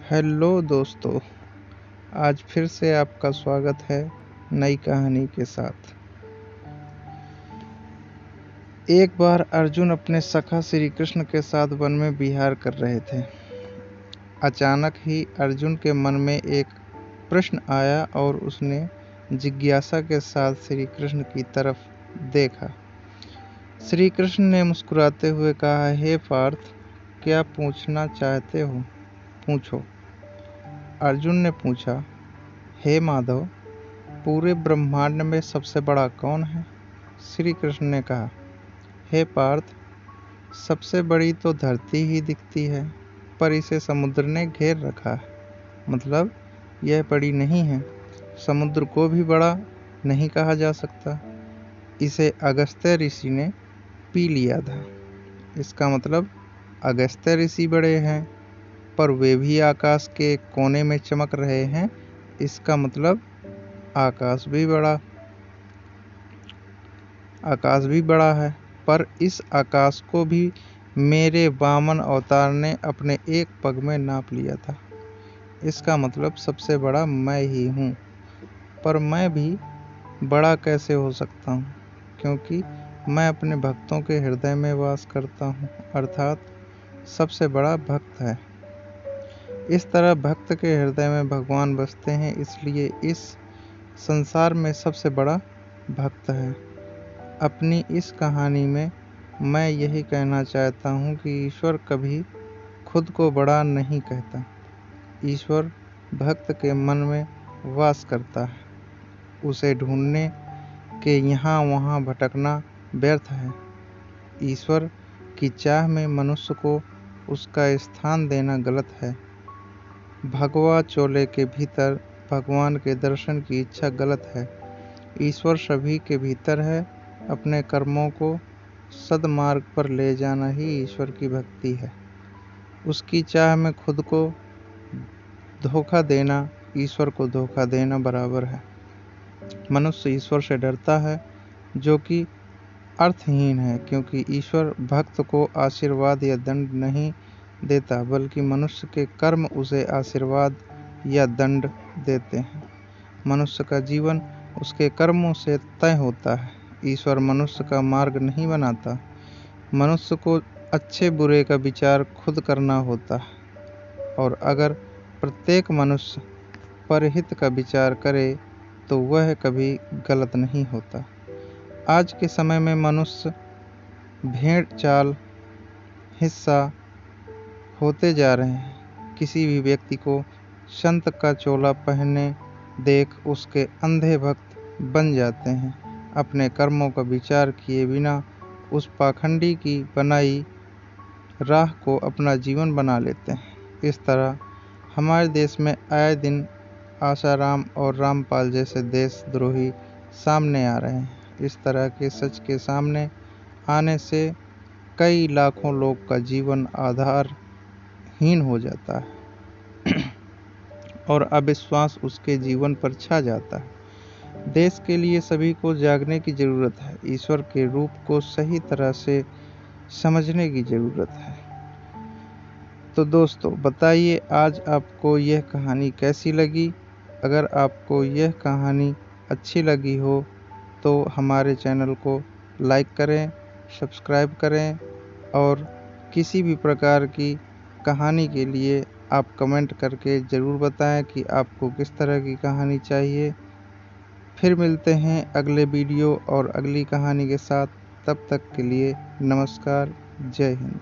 Hello दोस्तों, आज फिर से आपका स्वागत है नई कहानी के साथ। एक बार अर्जुन अपने सखा श्री कृष्ण के साथ वन में विहार कर रहे थे। अचानक ही अर्जुन के मन में एक प्रश्न आया और उसने जिज्ञासा के साथ श्री कृष्ण की तरफ देखा। श्री कृष्ण ने मुस्कुराते हुए कहा, हे पार्थ, क्या पूछना चाहते हो? पूछो। अर्जुन ने पूछा, हे माधव, पूरे ब्रह्मांड में सबसे बड़ा कौन है? श्री कृष्ण ने कहा, हे पार्थ, सबसे बड़ी तो धरती ही दिखती है, पर इसे समुद्र ने घेर रखा है। मतलब यह बड़ी नहीं है। समुद्र को भी बड़ा नहीं कहा जा सकता। इसे अगस्त्य ऋषि ने पी लिया था। इसका मतलब अगस्त्य ऋषि बड़े हैं, पर वे भी आकाश के कोने में चमक रहे हैं। इसका मतलब आकाश भी बड़ा है, पर इस आकाश को भी मेरे वामन अवतार ने अपने एक पग में नाप लिया था। इसका मतलब सबसे बड़ा मैं ही हूँ। पर मैं भी बड़ा कैसे हो सकता हूँ? क्योंकि मैं अपने भक्तों के हृदय में वास करता हूँ, अर्थात सबसे बड़ा भक्त है। इस तरह भक्त के हृदय में भगवान बसते हैं, इसलिए इस संसार में सबसे बड़ा भक्त है। अपनी इस कहानी में मैं यही कहना चाहता हूँ कि ईश्वर कभी खुद को बड़ा नहीं कहता। ईश्वर भक्त के मन में वास करता है। उसे ढूंढने के यहाँ वहाँ भटकना व्यर्थ है। ईश्वर की चाह में मनुष्य को उसका स्थान देना गलत है। भगवा चोले के भीतर भगवान के दर्शन की इच्छा गलत है। ईश्वर सभी के भीतर है। अपने कर्मों को सद्मार्ग पर ले जाना ही ईश्वर की भक्ति है। उसकी चाह में खुद को धोखा देना ईश्वर को धोखा देना बराबर है। मनुष्य ईश्वर से डरता है, जो कि अर्थहीन है, क्योंकि ईश्वर भक्त को आशीर्वाद या दंड नहीं देता, बल्कि मनुष्य के कर्म उसे आशीर्वाद या दंड देते हैं। मनुष्य का जीवन उसके कर्मों से तय होता है। ईश्वर मनुष्य का मार्ग नहीं बनाता। मनुष्य को अच्छे बुरे का विचार खुद करना होता है, और अगर प्रत्येक मनुष्य परहित का विचार करे तो वह कभी गलत नहीं होता। आज के समय में मनुष्य भेड़ चाल हिस्सा होते जा रहे हैं। किसी भी व्यक्ति को संत का चोला पहने देख उसके अंधे भक्त बन जाते हैं। अपने कर्मों का विचार किए बिना उस पाखंडी की बनाई राह को अपना जीवन बना लेते हैं। इस तरह हमारे देश में आए दिन आसाराम और रामपाल जैसे देशद्रोही सामने आ रहे हैं। इस तरह के सच के सामने आने से कई लाखों लोग का जीवन आधारहीन हो जाता है और अविश्वास उसके जीवन पर छा जाता है। देश के लिए सभी को जागने की जरूरत है। ईश्वर के रूप को सही तरह से समझने की जरूरत है। तो दोस्तों, बताइए आज आपको यह कहानी कैसी लगी? अगर आपको यह कहानी अच्छी लगी हो तो हमारे चैनल को लाइक करें, सब्सक्राइब करें, और किसी भी प्रकार की कहानी के लिए आप कमेंट करके ज़रूर बताएं कि आपको किस तरह की कहानी चाहिए। फिर मिलते हैं अगले वीडियो और अगली कहानी के साथ। तब तक के लिए नमस्कार। जय हिंद।